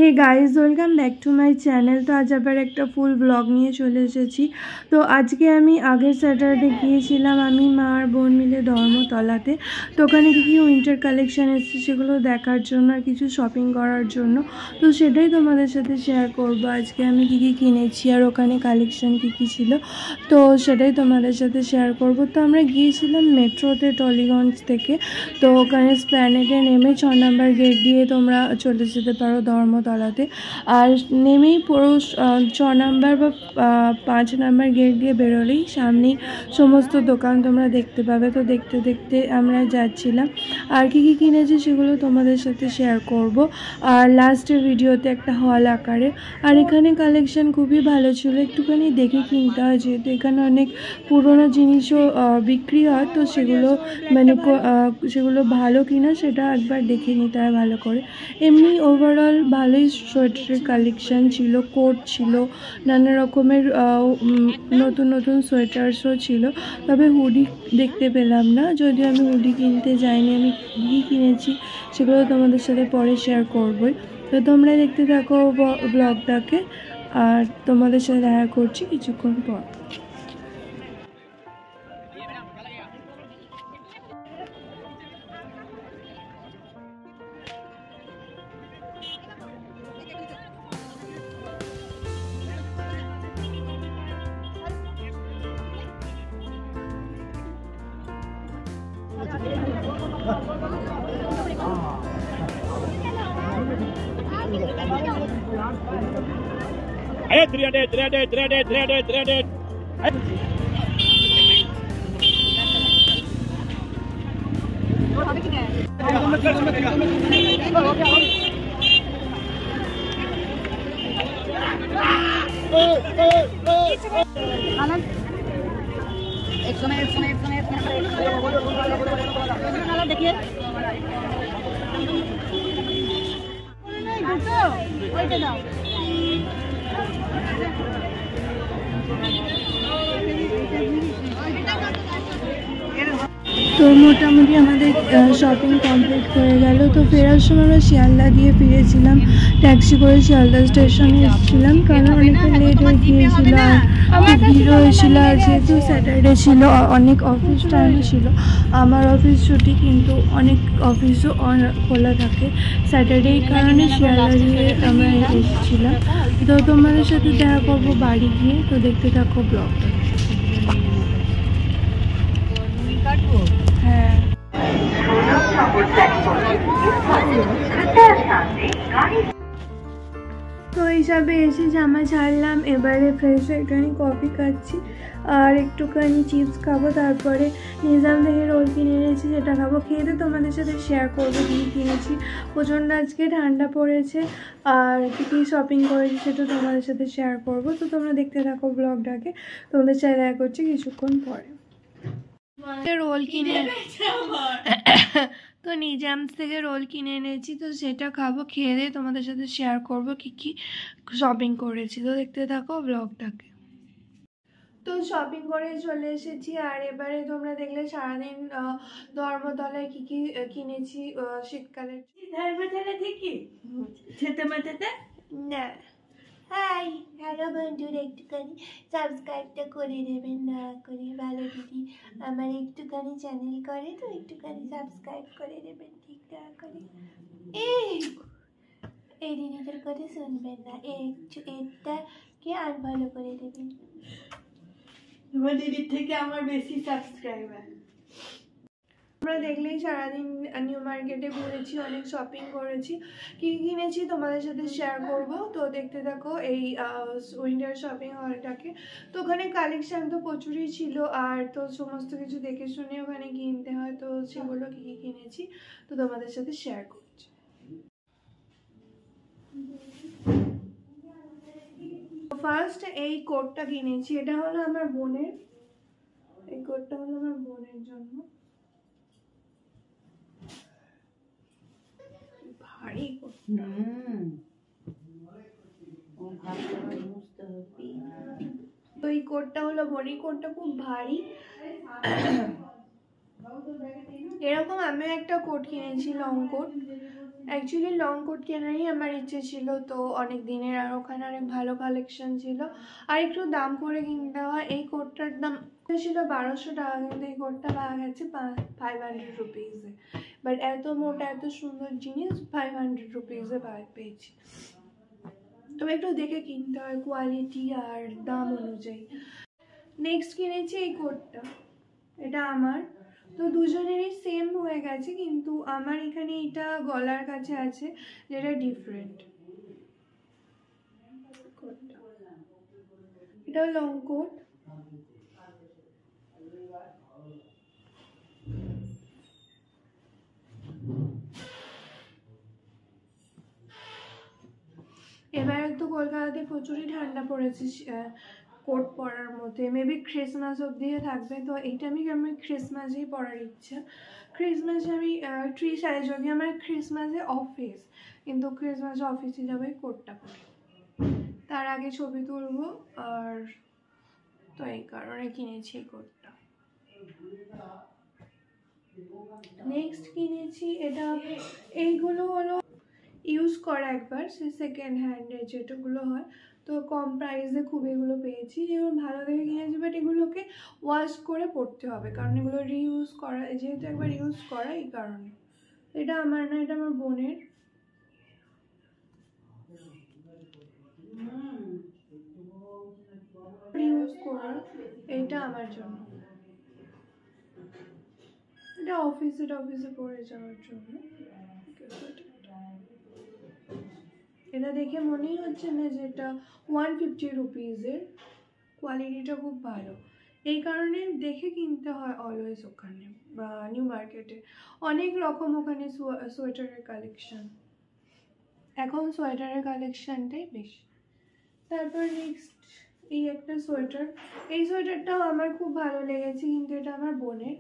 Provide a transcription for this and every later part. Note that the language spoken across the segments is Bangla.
Hey guys, welcome back to my channel. তো আজ আবার একটা ফুল ব্লগ নিয়ে চলে এসেছি। তো আজকে আমি আগের স্যাটারডে গিয়েছিলাম আমি মা আর বোন মিলে ধর্মতলাতে। তো ওখানে কী কী উইন্টার কালেকশান এসেছে সেগুলো দেখার জন্য আর কিছু শপিং করার জন্য। তো সেটাই তোমাদের সাথে শেয়ার করবো আজকে আমি কী কী কিনেছি আর ওখানে কালেকশান কী কী ছিল। তো সেটাই তোমাদের সাথে শেয়ার করব। তো আমরা গিয়েছিলাম মেট্রোতে টলিগঞ্জ থেকে। তো ওখানে স্প্ল্যানেডে নেমে 6 নম্বর গেট দিয়ে তোমরা চলে যেতে পারো ধর্মতলাতে। আর নেমেই পুরো 6 নম্বর বা 5 নম্বর গেট দিয়ে বেরোলেই সামনেই সমস্ত দোকান তোমরা দেখতে পাবে। তো দেখতে দেখতে আমরা যাচ্ছিলাম আর কী কী কিনেছি সেগুলো তোমাদের সাথে শেয়ার করব আর লাস্টের ভিডিওতে একটা হল আকারে। আর এখানে কালেকশান খুবই ভালো ছিল, একটুখানি দেখে কিনতে হয় যেহেতু এখানে অনেক পুরোনো জিনিসও বিক্রি হয়। তো সেগুলো মানে সেগুলো ভালো কিনা সেটা একবার দেখে নিতে হয় ভালো করে। এমনি ওভারঅল ভালোই সোয়েটারের কালেকশান ছিল, কোট ছিল, নানা রকমের নতুন নতুন সোয়েটার্সও ছিল। তবে হুডি দেখতে পেলাম না, যদিও আমি হুডি কিনতে যাইনি। আমি কী কিনেছি সেগুলো তোমাদের সাথে পরে শেয়ার করবই। তো তোমরা দেখতে থাকো ব্লগটাকে আর তোমাদের সাথে দেখা করছি কিছুক্ষণ পর। Hey, 300. देखिए তো মোটামুটি আমাদের শপিং কমপ্লিট হয়ে গেল। তো ফেরার সময় আমরা শিয়ালদা দিয়ে ফিরেছিলাম, ট্যাক্সি করে শিয়ালদা স্টেশনে এসেছিলাম কারণ অনেকটা লেট হয়ে গিয়েছিল আর খুব ভিড় হয়েছিল। আর যেহেতু স্যাটারডে ছিল অনেক অফিস টাইম ছিল, আমার অফিস ছুটি কিন্তু অনেক অফিসও খোলা থাকে স্যাটারডে, এই কারণে শিয়ালদা দিয়ে আমরা এসেছিলাম। তো তোমাদের সাথে দেখা করবো বাড়ি গিয়ে। তো দেখতে থাকো ব্লগটা। হ্যাঁ, তো হিসাবে এসে জামা ছাড়লাম, এবারে ফ্রেশ হয়ে একটুখানি কফি খাচ্ছি আর একটুখানি চিপস খাবো। তারপরে নিজাম থেকে রোল কিনে এনেছি, সেটা খাবো। খেয়ে তোমাদের সাথে শেয়ার করবো কী কিনেছি। প্রচণ্ড আজকে ঠান্ডা পড়েছে আর কী কী শপিং করেছি সেটা তোমাদের সাথে শেয়ার করবো। তো তোমরা দেখতে থাকো ব্লগটাকে, তোমাদের সাথে দেখা করছি কিছুক্ষণ পরে। রোল কিনে তো নিজামস থেকে রোল কিনে এনেছি, তো সেটা খাবো। খেয়ে দিয়ে তোমাদের সাথে শেয়ার করবো কী কী শপিং করেছি। তো দেখতে থাকো ব্লগটাকে। তো শপিং করে চলে এসেছি আর এবারে তোমরা দেখলে সারাদিন ধর্মতলায় কী কী কিনেছি শীতকালের। ধর্মতলা থেকে ছেতে মাথাতে না, হাই হ্যালো বন্ধুরা, একটুখানি সাবস্ক্রাইবটা করে দেবেন না করে, ভালো দিদি আমার একটুখানি চ্যানেল করে, তো একটুখানি সাবস্ক্রাইব করে দেবেন ঠিকঠাক করে। এই দিদিদের কথা শুনবেন না, এটাকে আনফলো করে দেবেন। তোমার দিদির থেকে আমার বেশি সাবস্ক্রাইবার। আমরা দেখলেই সারাদিন নিউ মার্কেটে ঘুরেছি, অনেক শপিং করেছি, কী কিনেছি তোমাদের সাথে শেয়ার করব। তো দেখতে থাকো এই উইন্টার শপিং হলটাকে। তো ওখানে কালেকশান তো প্রচুরই ছিল আর তো সমস্ত কিছু দেখে শুনে ওখানে কিনতে হয়। তো সেগুলো কী কী কিনেছি তো তোমাদের সাথে শেয়ার করছি। ফার্স্ট এই কোটটা কিনেছি, এটা হলো আমার বোনের, এই কোটটা হলো আমার বোনের জন্য। ভারী কোট, তো এই কোটটা হলো বোন, এই কোটটা খুব ভারী। এরকম আমি একটা কোট কিনেছি, long coat, actually long coat কেনারই আমার ইচ্ছে ছিল, তো অনেক দিনের, আর ওখানে অনেক ভালো কালেকশন ছিল, আর একটু দাম করে কিনতে হয়। এই কোটটার দাম ছিল 1200 টাকা, কিন্তু এই কোটটা পাওয়া গেছে 500 রুপিসে। বাট এত মোটা এত সুন্দর জিনিস 500 রুপিসে পেয়েছি। তবে একটু দেখে কিনতে হয় কোয়ালিটি আর দাম অনুযায়ী। নেক্সট কিনেছি এই কোটটা, এটা আমার, তো দুজনেরই সেম হয়ে গেছে, কিন্তু আমার এখানে এটা গলার কাছে আছে যেটা ডিফারেন্ট। এটা লং কোট, এবারে তো কলকাতাতে প্রচুরই ঠান্ডা পড়েছে কোট পরার মধ্যে, মেবি ক্রিসমাস অবধি থাকবে, তো এইটা আমি ক্রিসমাসেই পরার ইচ্ছা। ক্রিসমাসে আমি ট্রি সাইজ, যদি আমার ক্রিসমাসে অফিস, কিন্তু ক্রিসমাসে অফিসে যাবো এই কোটটা পরে, তার আগে ছবি তুলবো, আর তো এই কারণে কিনেছি এই কোটটা। নেক্সট কিনেছি এটা, এইগুলো হলো ইউজ করা একবার, সে সেকেন্ড হ্যান্ডের যেটাগুলো হয়, তো কম প্রাইসে খুব এগুলো পেয়েছি, যেগুলো ভালো দেখে কিনেছি, বাট এগুলোকে ওয়াশ করে পড়তে হবে, কারণ এগুলো রিইউজ করা, যেহেতু একবার ইউজ করা, এই কারণে। এটা আমার না, এটা আমার বোনের। রিইউজ করা, এটা আমার জন্য, এটা অফিসে পরে যাওয়ার জন্য। এটা দেখে মনেই হচ্ছে না যে এটা 150 রুপিসের, কোয়ালিটিটা খুব ভালো, এই কারণে দেখে কিনতে হয় অলওয়েজ। ওখানে বা নিউ মার্কেটে অনেক রকম ওখানে সোয়েটারের কালেকশন, এখন সোয়েটারের কালেকশনটাই বেশি। তারপর নেক্সট এই একটা সোয়েটার, এই সোয়েটারটাও আমার খুব ভালো লেগেছে, কিন্তু এটা আমার বোনের।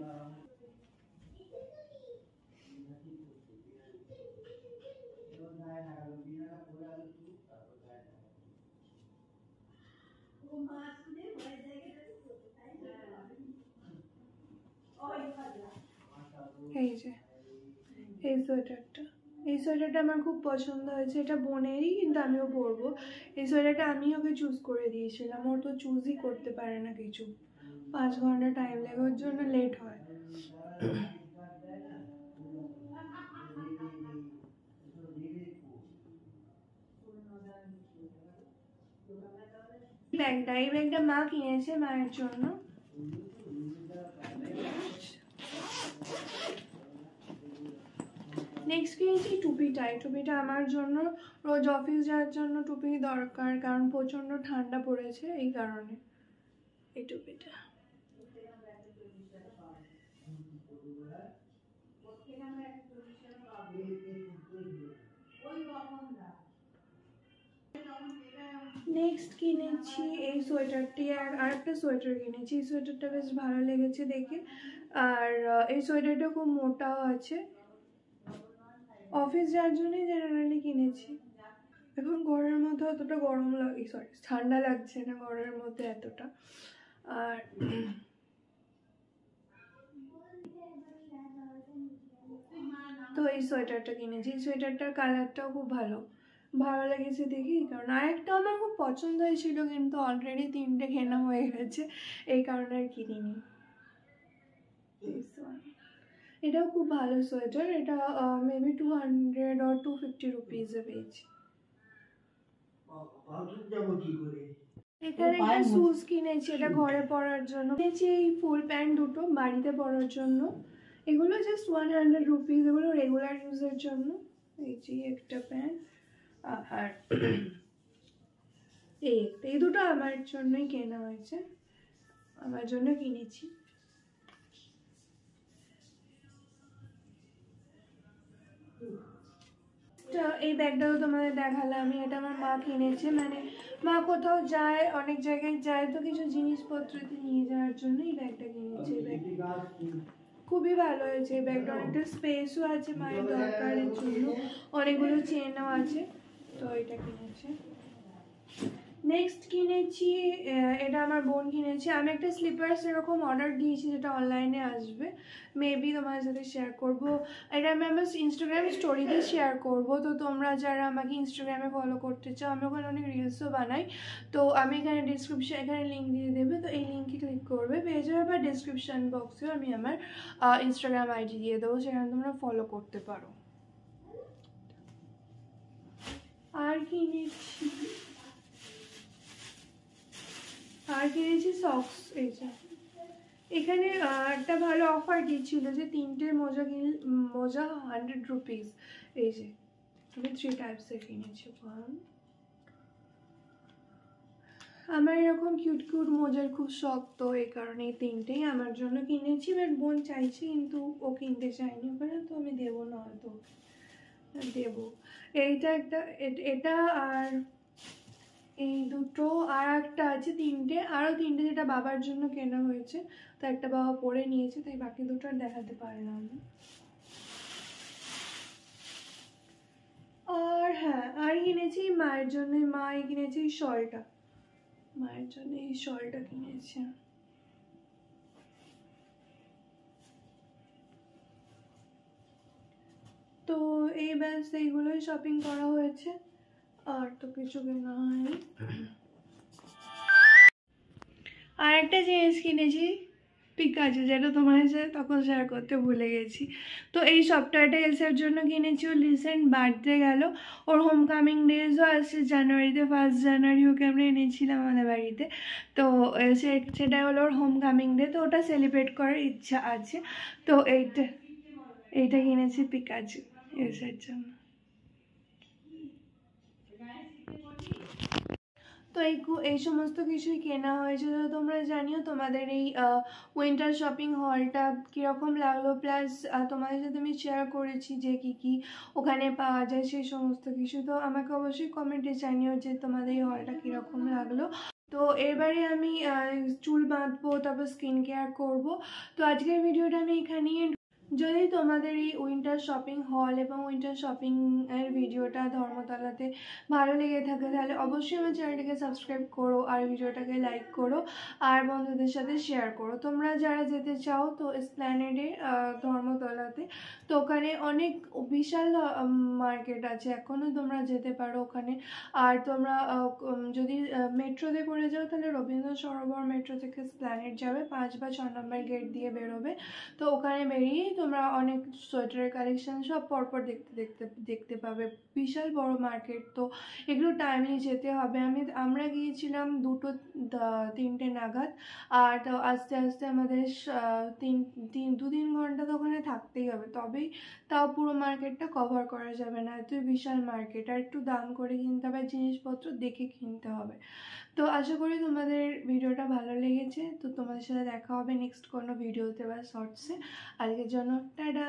এই যে এই সোয়েটারটা আমার খুব পছন্দ হয়েছে, এটা বোনেরই, কিন্তু আমিও পরবো। এই সোয়েটারটা আমি ওকে চুজ করে দিয়েছিলাম, ওর তো চুজই করতে পারে না কিছু, 5 ঘন্টা টাইম লাগে, ওর জন্য লেট হয়। এই ব্যাগটা মা কিনেছে মায়ের জন্য। নেক্সট কিনেছি টুপিটা, এই টুপিটা আমার জন্য, রোজ অফিস যাওয়ার জন্য টুপি দরকার, কারণ প্রচণ্ড ঠান্ডা পড়েছে, এই কারণে এই টুপিটা। নেক্সট কিনেছি এই সোয়েটারটি, আর আরেকটা সোয়েটার কিনেছি, এই সোয়েটারটা বেশ ভালো লেগেছে দেখে, আর এই সোয়েটারটা খুব মোটাও আছে, অফিস যাওয়ার জন্যই জেনারেলি কিনেছি। এখন ঘরের মধ্যে অতটা গরম লাগে, ঠান্ডা লাগছে না ঘরের মধ্যে এতটা। আর তো এই সোয়েটারটা কিনেছি, এই সোয়েটারটার কালারটাও খুব ভালো লেগেছে দেখি, কারণ আরেকটা আমার খুব পছন্দ হয়েছিল, কিন্তু অলরেডি 3টে কেনা হয়ে গেছে, এই কারণে আর কিনিনি। এটাও খুব ভালো সোয়েটার, এটা মেবি 200 or 250 রুপিসে পেয়েছি। এখানে একটা শুজ কিনেছি, এটা ঘরে পরার জন্য কিনেছি, এই ফুল প্যান্ট দুটো বাড়িতে পরার জন্য, এগুলো জাস্ট 100 রুপিস, এগুলো রেগুলার ইউজের জন্য। এই যে একটা প্যান্ট, আর এই দুটো আমার জন্যই কেনা হয়েছে, আমার জন্য কিনেছি। এই ব্যাগটাও তোমাদের দেখালাম আমি, এটা আমার মা কিনেছে, মানে মা কোথাও যায়, অনেক জায়গায় যায়, তো কিছু জিনিসপত্র নিয়ে যাওয়ার জন্য এই ব্যাগটা কিনেছে। এই ব্যাগটা খুবই ভালো হয়েছে, এই ব্যাগটা অনেকটা স্পেসও আছে মায়ের দরকারের জন্য, অনেকগুলো চেনও আছে, তো এটা কিনেছে। নেক্সট কিনেছি, এটা আমার বোন কিনেছে। আমি একটা স্লিপার্স এরকম অর্ডার দিয়েছি যেটা অনলাইনে আসবে, মেবি তোমার সাথে শেয়ার করব। এটা আমি আমার ইনস্টাগ্রাম স্টোরিতে শেয়ার করব। তো তোমরা যারা আমাকে ইনস্টাগ্রামে ফলো করতে চাও, আমি ওখানে অনেক রিলসও বানাই, তো আমি এখানে ডিসক্রিপশন এখানে লিঙ্ক দিয়ে দেবে, তো এই লিঙ্কে ক্লিক করবে পেয়ে যাবে, বা ডিসক্রিপশন বক্সেও আমি আমার ইনস্টাগ্রাম আইডি দিয়ে দেবো, সেখানে তোমরা ফলো করতে পারো। আর কিনেছি সক্স। এই যে এখানে একটা ভালো অফার দিচ্ছিল যে 3টে মোজা 100 রুপিস। এই যে আমি 3 টাইপসের কিনেছি। আমার এরকম কিউট কিউট মোজার খুব শখ, তো এই কারণে এই 3টেই আমার জন্য কিনেছি। বাট বোন চাইছে কিন্তু ও কিনতে চায়নি ওখানে, তো আমি দেবো না, হয়তো দেবো। এইটা একটা, এটা আর এই দুটো, আর একটা আছে 3টে, আরও 3টে যেটা বাবার জন্য কেনা হয়েছে, তো একটা বাবা পরে নিয়েছে, তাই বাকি দুটো আর দেখাতে পারলাম না। আর হ্যাঁ, আর কিনেছি মায়ের জন্য, মাই কিনেছি এই শলটা, মায়ের জন্য এই শলটা কিনেছে। তো এই ব্যাস এইগুলোই শপিং করা হয়েছে, আর তো কিছু কেনা হয়নি। আর একটা জিনিস কিনেছি পিকাচু, যেটা তোমার সাথে তখন শেয়ার করতে ভুলে গেছি। তো এই সফটওয়্যারটা এসের জন্য কিনেছি, ওর রিসেন্ট বার্থডে গেল, ওর হোম কামিং ডেজও আসছে জানুয়ারিতে, 1 জানুয়ারি ওকে আমরা এনেছিলাম আমাদের বাড়িতে। তো সেটা হলো ওর হোম কামিং ডে, তো ওটা সেলিব্রেট করার ইচ্ছা আছে। তো এইটা কিনেছি পিকাচু এসের জন্য। তো এই সমস্ত কিছুই কেনা হয়েছে। তো তোমরা জানিও তোমাদের এই উইন্টার শপিং হলটা কীরকম লাগলো, প্লাস তোমাদের সাথে আমি শেয়ার করেছি যে কী কী ওখানে পাওয়া যায় সেই সমস্ত কিছু। তো আমাকে অবশ্যই কমেন্টে জানিও যে তোমাদের এই হলটা কীরকম লাগলো। তো এবারে আমি চুল বাঁধবো, তারপর স্কিন কেয়ার করবো। তো আজকের ভিডিওটা আমি এখানেই, যদি তোমাদের এই উইন্টার শপিং হল এবং উইন্টার শপিং এর ভিডিওটা ধর্মতলাতে ভালো লেগে থাকে, তাহলে অবশ্যই আমার চ্যানেলটাকে সাবস্ক্রাইব করো, আর ভিডিওটাকে লাইক করো, আর বন্ধুদের সাথে শেয়ার করো। তোমরা যারা যেতে চাও তো এসপ্ল্যানেডে ধর্মতলাতে, তো ওখানে অনেক বিশাল মার্কেট আছে, এখনও তোমরা যেতে পারো ওখানে। আর তোমরা যদি মেট্রোতে করে যাও তাহলে রবীন্দ্র সরোবর মেট্রো থেকে এসপ্ল্যানেড যাবে, 5 বা 6 নম্বর গেট দিয়ে বেরোবে। তো ওখানে বেরিয়েই তোমরা অনেক সোয়েটারের কালেকশন সব পরপর দেখতে পাবে, বিশাল বড় মার্কেট। তো এগুলো টাইমলি যেতে হবে। আমরা গিয়েছিলাম 2-3টে নাগাদ, আর তো আস্তে আস্তে আমাদের 2-3 ঘন্টা তো ওখানে থাকতেই হবে, তবেই তাও পুরো মার্কেটটা কভার করা যাবে না, এতই বিশাল মার্কেট। আর একটু দাম করে কিনতে হবে, জিনিসপত্র দেখে কিনতে হবে। তো আশা করি তোমাদের ভিডিওটা ভালো লেগেছে। তো তোমাদের সাথে দেখা হবে নেক্সট কোনো ভিডিওতে বা শর্টসে। আজকের জন্য টাটা।